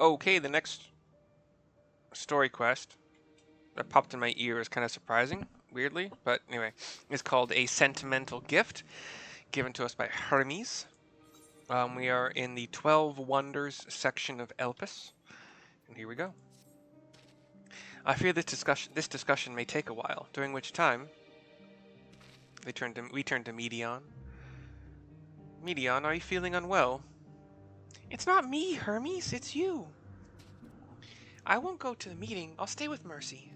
Okay, the next story quest that popped in my ear is kind of surprising, weirdly, but anyway, it's called A Sentimental Gift, given to us by Hermes. We are in the 12 Wonders section of Elpis, and here we go. I fear this discussion may take a while, during which time we turn to Meteon. Meteon, are you feeling unwell? It's not me, Hermes, it's you. I won't go to the meeting, I'll stay with Mercy.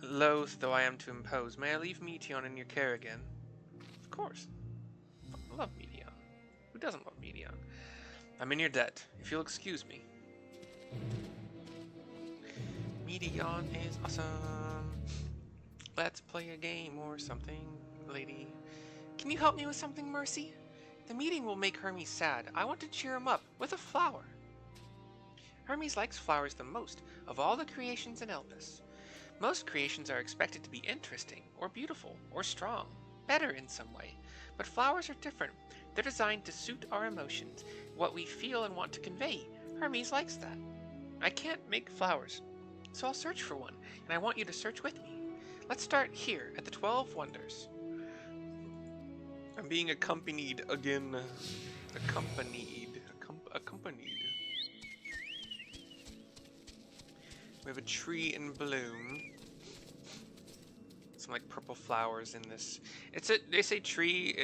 Loath though I am to impose, may I leave Meteon in your care again? Of course. I love Meteon. Who doesn't love Meteon? I'm in your debt, if you'll excuse me. Meteon is awesome. Let's play a game or something, lady. Can you help me with something, Mercy? The meeting will make Hermes sad. I want to cheer him up with a flower. Hermes likes flowers the most of all the creations in Elpis. Most creations are expected to be interesting, or beautiful, or strong, better in some way. But flowers are different. They're designed to suit our emotions, what we feel and want to convey. Hermes likes that. I can't make flowers, so I'll search for one, and I want you to search with me. Let's start here at the 12 Wonders. I'm being accompanied again. Accompanied. We have a tree in bloom. Some like purple flowers in this. They say tree.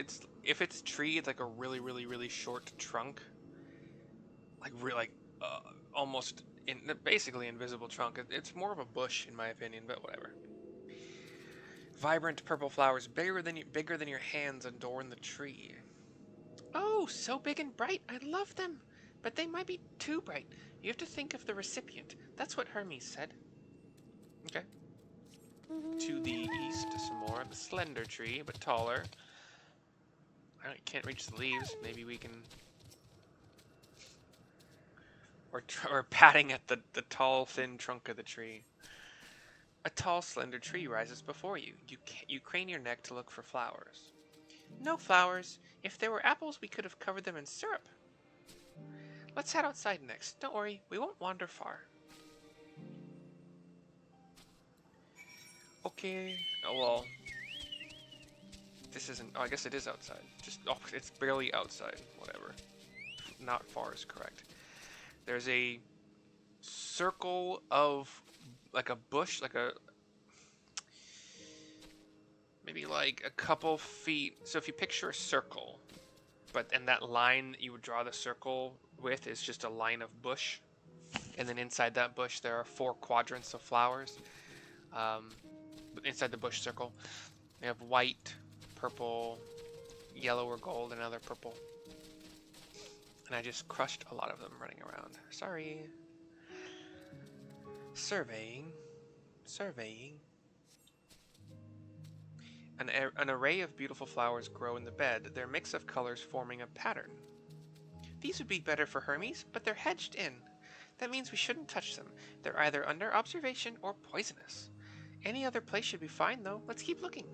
If it's tree, it's like a really short trunk. Almost basically invisible trunk. It's more of a bush in my opinion, but whatever. Vibrant purple flowers bigger than your hands adorn the tree. Oh, so big and bright. I love them. But they might be too bright. You have to think of the recipient. That's what Hermes said. Okay. To the east, some more. The slender tree, but taller. I can't reach the leaves. Maybe we can... Or patting at the tall, thin trunk of the tree. A tall, slender tree rises before you. You crane your neck to look for flowers. No flowers. If there were apples, we could have covered them in syrup. Let's head outside next. Don't worry, we won't wander far. Okay. Oh, well. This isn't... Oh, I guess it is outside. It's barely outside. Whatever. Not far is correct. There's a circle of... like a bush, maybe like a couple feet. So if you picture a circle, and that line that you would draw the circle with is just a line of bush, and then inside that bush there are 4 quadrants of flowers. Inside the bush circle, they have white, purple, yellow or gold, and another purple. And I just crushed a lot of them running around. Sorry. Surveying. An array of beautiful flowers grow in the bed, their mix of colors forming a pattern. These would be better for Hermes, but they're hedged in. That means we shouldn't touch them. They're either under observation or poisonous. Any other place should be fine, though. Let's keep looking.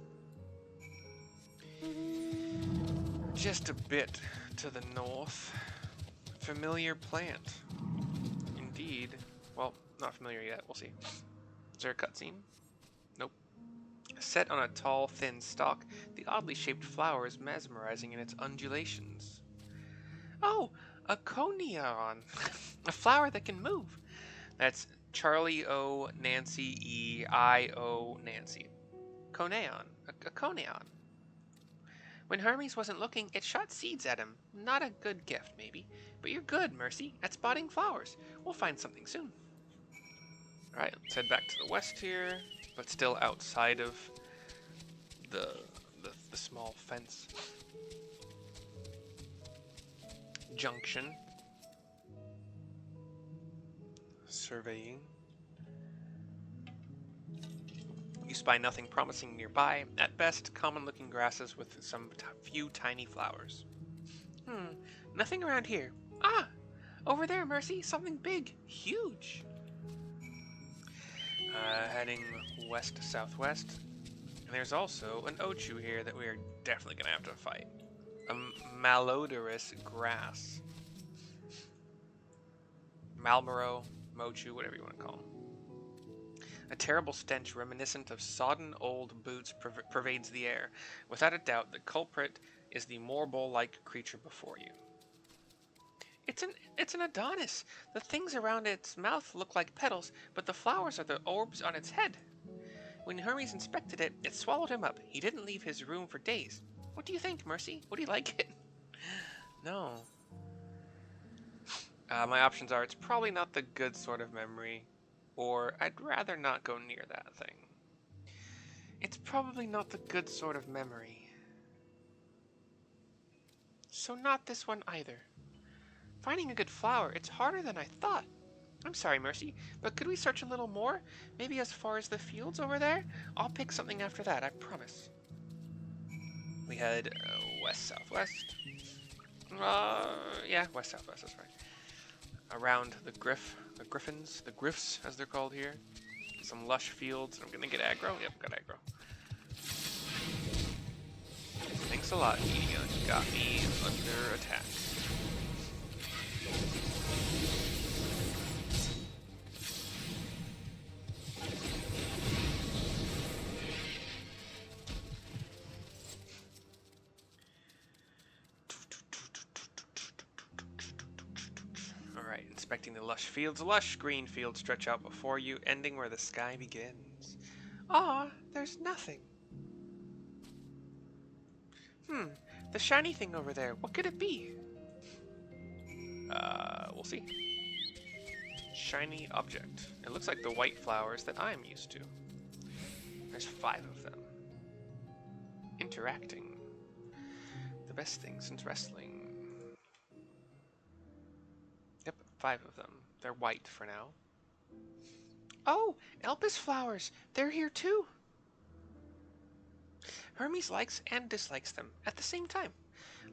Just a bit to the north. Familiar plant. Indeed. Well, not familiar yet. We'll see. Is there a cutscene? Nope. Set on a tall, thin stalk, the oddly shaped flower is mesmerizing in its undulations. Oh, a coneon. A flower that can move. That's Charlie O, Nancy E, I O, Nancy. Coneon. A coneon. When Hermes wasn't looking, it shot seeds at him. Not a good gift, maybe. But you're good, Mercy, at spotting flowers. We'll find something soon. Alright, let's head back to the west here, but still outside of the small fence. Junction. Surveying. You spy nothing promising nearby. At best, common-looking grasses with some few tiny flowers. Nothing around here. Ah! Over there, Mercy, something big. Huge. Heading west-southwest. And there's also an Ochu here that we are definitely going to have to fight. A malodorous grass. Malboro, Mochu, whatever you want to call them. A terrible stench reminiscent of sodden old boots pervades the air. Without a doubt, the culprit is the Morbol-like creature before you. It's an Adonis. The things around its mouth look like petals, but the flowers are the orbs on its head. When Hermes inspected it, it swallowed him up. He didn't leave his room for days. What do you think, Mercy? Would you like it? No. My options are, it's probably not the good sort of memory, or I'd rather not go near that thing. It's probably not the good sort of memory. So not this one either. Finding a good flower, it's harder than I thought. I'm sorry, Mercy, but could we search a little more? Maybe as far as the fields over there? I'll pick something after that, I promise. We head west-southwest. Yeah, west-southwest, that's right. Around the griffins, the griffs as they're called here. Some lush fields. I'm gonna get aggro. Yep, got aggro. Thanks a lot, Meteoin. Got me under attack. Alright, inspecting the lush fields. Lush green fields stretch out before you, ending where the sky begins. Ah, there's nothing. The shiny thing over there, what could it be? We'll see. Shiny object. It looks like the white flowers that I'm used to. There's 5 of them. Interacting. The best thing since wrestling. Yep, 5 of them. They're white for now. Oh, Elpis flowers! They're here too! Hermes likes and dislikes them at the same time.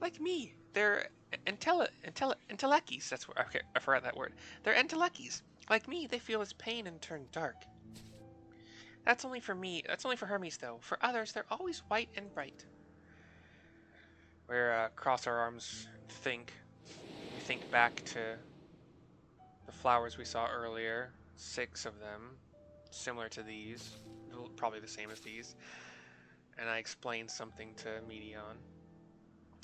Like me, they're entelekis. That's where, okay, I forgot that word. They're entelekis. Like me, they feel his pain and turn dark. That's only for me. That's only for Hermes, though. For others, they're always white and bright. We cross our arms, think. We think back to the flowers we saw earlier. 6 of them, similar to these, probably the same as these. And I explained something to Meteoin.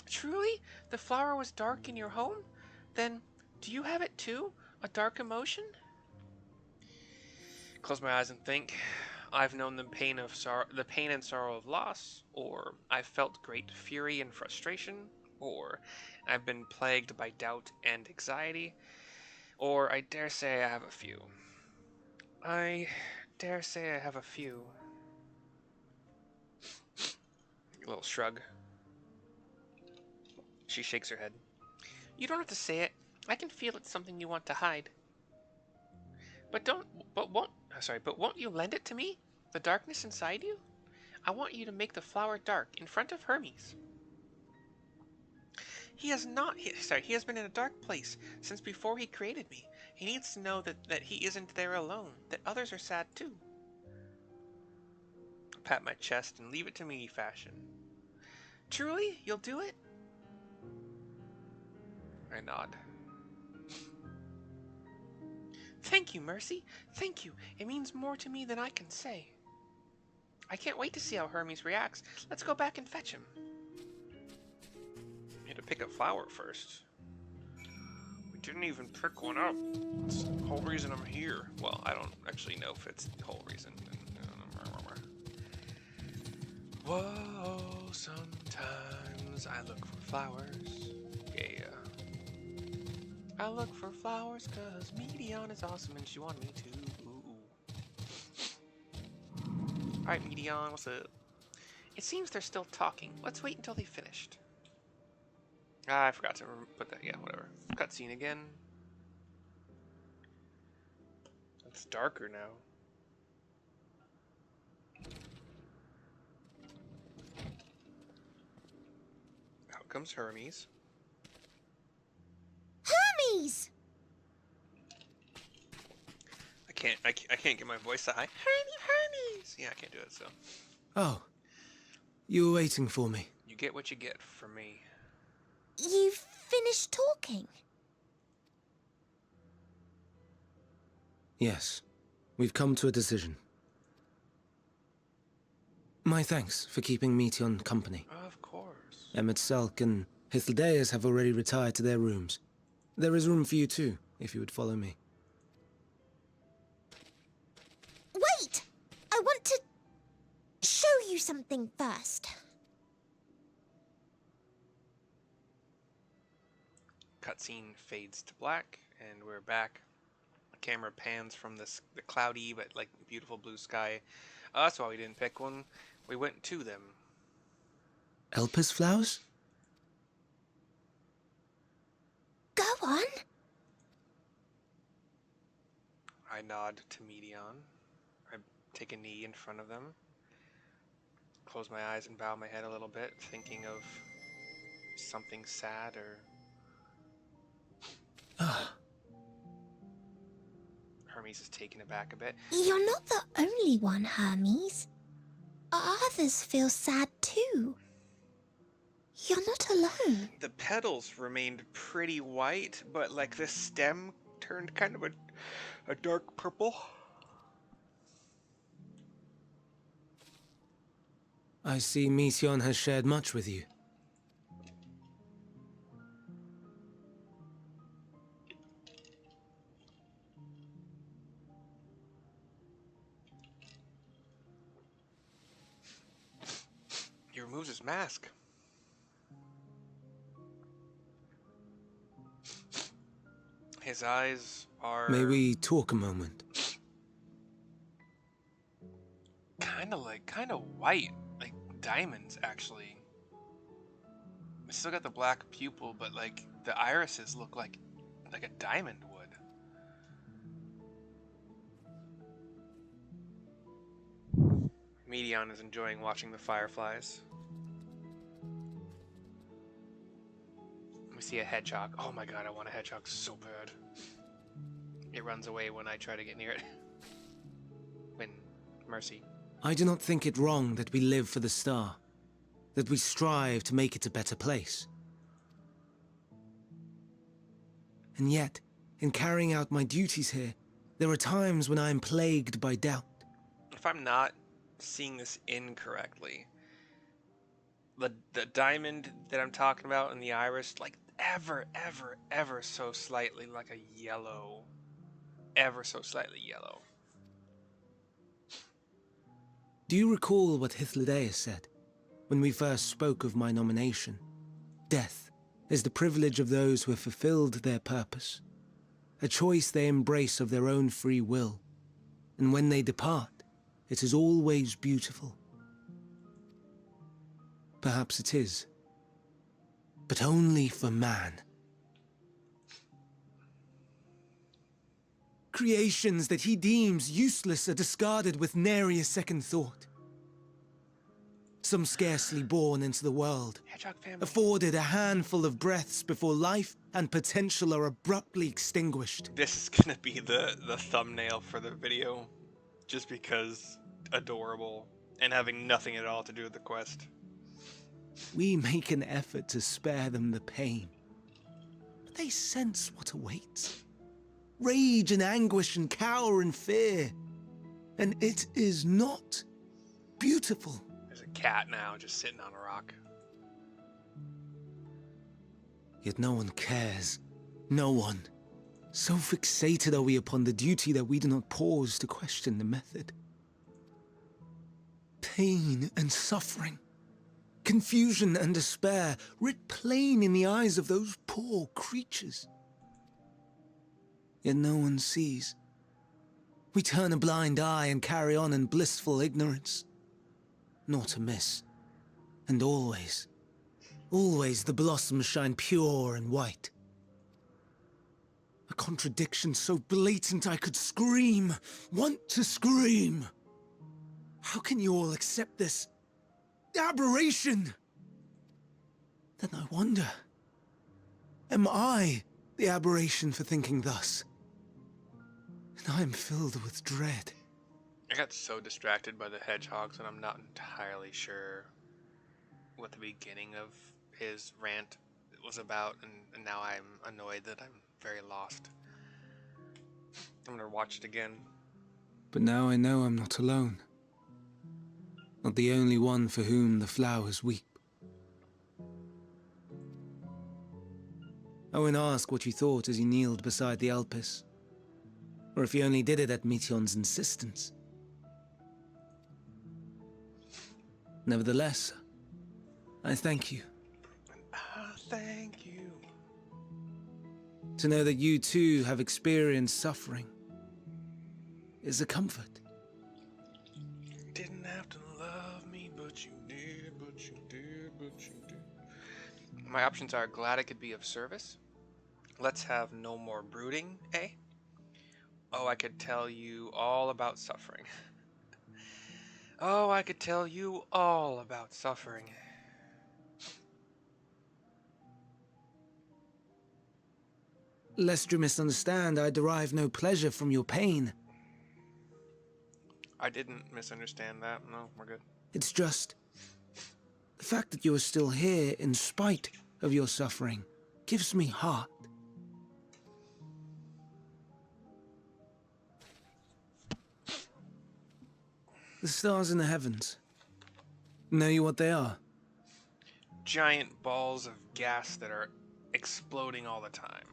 Truly? The flower was dark in your home? Then, do you have it too? A dark emotion? Close my eyes and think. I've known the pain and sorrow of loss, or I've felt great fury and frustration, or I've been plagued by doubt and anxiety, or I dare say I have a few. I dare say I have a few. A little shrug. She shakes her head. You don't have to say it. I can feel it's something you want to hide. But won't you lend it to me? The darkness inside you? I want you to make the flower dark in front of Hermes. He has been in a dark place since before he created me. He needs to know that he isn't there alone, that others are sad too. I pat my chest and leave it to me fashion. Truly? You'll do it? I nod. Thank you, Mercy. Thank you. It means more to me than I can say. I can't wait to see how Hermes reacts. Let's go back and fetch him. We had to pick a flower first. We didn't even pick one up. It's the whole reason I'm here. Well, I don't actually know if it's the whole reason. Whoa, sometimes I look for flowers. Yeah. I look for flowers cause Meteoin is awesome and she wanted me to. Alright, Meteoin, what's up? It seems they're still talking. Let's wait until they finished. I forgot to put that. Yeah, whatever. Cutscene again. It's darker now. Out comes Hermes. Hermes! I can't get my voice that high. Hermes! Yeah, I can't do it, so. Oh. You were waiting for me. You get what you get from me. You've finished talking? Yes, we've come to a decision. My thanks for keeping Meteoin company. Of course. Emet and Hyth have already retired to their rooms. There is room for you too, if you would follow me. Wait! I want to show you something first. Cutscene fades to black, and we're back. The camera pans from the cloudy but like beautiful blue sky. That's why we didn't pick one. We went to them. Elpis flowers? Go on. I nod to Meteoin. I take a knee in front of them. Close my eyes and bow my head a little bit, thinking of something sad or... Hermes is taken aback a bit. You're not the only one, Hermes. Others feel sad too. You're not alone. The petals remained pretty white, but like the stem turned kind of a dark purple. I see Meteoin has shared much with you. He removes his mask. His eyes are... May we talk a moment? Kind of white, like diamonds, actually. It's still got the black pupil, but like the irises look like a diamond would. Meteoin is enjoying watching the fireflies. We see a hedgehog. Oh my god, I want a hedgehog so bad. It runs away when I try to get near it. Mercy. I do not think it wrong that we live for the star, that we strive to make it a better place. And yet, in carrying out my duties here, there are times when I am plagued by doubt. If I'm not seeing this incorrectly, the diamond that I'm talking about and the iris, like ever so slightly like a yellow, ever so slightly yellow. Do you recall what Hyth said when we first spoke of my nomination? Death is the privilege of those who have fulfilled their purpose, a choice they embrace of their own free will, and when they depart, it is always beautiful. Perhaps it is, but only for man. Creations that he deems useless are discarded with nary a second thought. Some scarcely born into the world, afforded a handful of breaths before life and potential are abruptly extinguished. This is gonna be the thumbnail for the video, just because adorable and having nothing at all to do with the quest. We make an effort to spare them the pain, but they sense what awaits. Rage and anguish and cower and fear. And it is not beautiful. There's a cat now just sitting on a rock. Yet no one cares. No one. So fixated are we upon the duty that we do not pause to question the method. Pain and suffering, confusion and despair, writ plain in the eyes of those poor creatures. Yet no one sees. We turn a blind eye and carry on in blissful ignorance. Nor to miss. And always, always the blossoms shine pure and white. A contradiction so blatant I could scream, want to scream. How can you all accept this aberration? Then I wonder, am I the aberration for thinking thus? And I am filled with dread. I got so distracted by the hedgehogs and I'm not entirely sure what the beginning of his rant was about, and now I'm annoyed that I'm very lost. I'm gonna watch it again. But now I know I'm not alone. Not the only one for whom the flowers weep. I won't ask what you thought as you kneeled beside the Alpes, or if you only did it at Meteon's insistence. Nevertheless, I thank you. Ah, thank you. To know that you too have experienced suffering is a comfort. Didn't have to love me, but you did, but you did, but you did. My options are glad I could be of service. Let's have no more brooding, eh? Oh, I could tell you all about suffering. Oh, I could tell you all about suffering. Lest you misunderstand, I derive no pleasure from your pain. I didn't misunderstand that. No, we're good. It's just the fact that you are still here in spite of your suffering gives me heart. The stars in the heavens. Know you what they are? Giant balls of gas that are exploding all the time.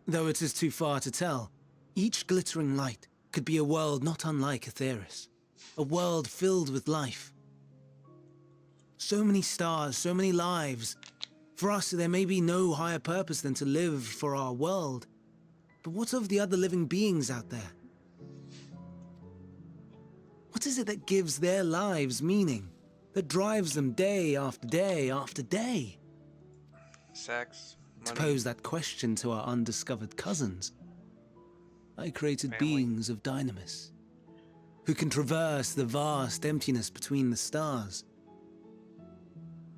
Though it is too far to tell, each glittering light could be a world not unlike Aetheris. A world filled with life. So many stars, so many lives. For us, there may be no higher purpose than to live for our world. But what of the other living beings out there? What is it that gives their lives meaning? That drives them day after day after day? Sex, To money, pose that question to our undiscovered cousins, I created family. beings of dynamis, who can traverse the vast emptiness between the stars.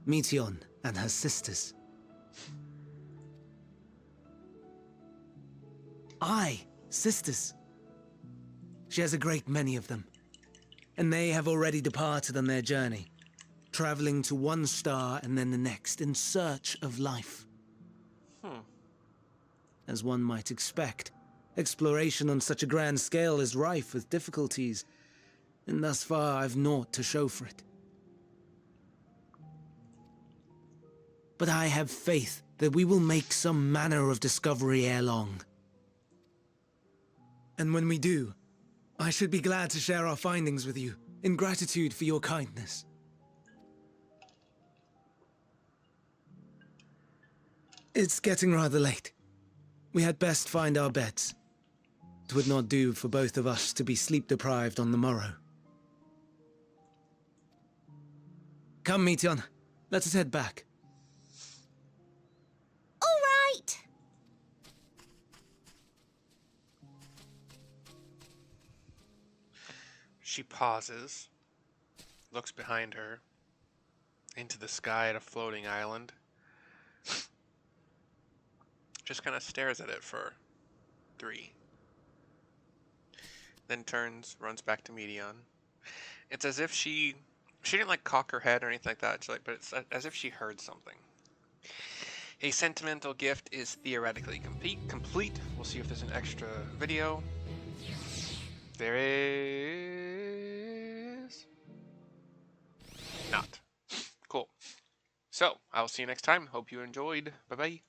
Meteon and her sisters. Aye, sisters. She has a great many of them, and they have already departed on their journey, traveling to one star and then the next in search of life. As one might expect, exploration on such a grand scale is rife with difficulties, and thus far I've naught to show for it. But I have faith that we will make some manner of discovery ere long. And when we do, I should be glad to share our findings with you, in gratitude for your kindness. It's getting rather late. We had best find our beds. It would not do for both of us to be sleep-deprived on the morrow. Come, Meteon. Let us head back. All right. She pauses, looks behind her, into the sky at a floating island. Just kind of stares at it for 3. Then turns, runs back to Meteon. It's as if she didn't like cock her head or anything like that. But it's as if she heard something. A sentimental gift is theoretically complete. We'll see if there's an extra video. There is not. Cool. So, I will see you next time. Hope you enjoyed. Bye-bye.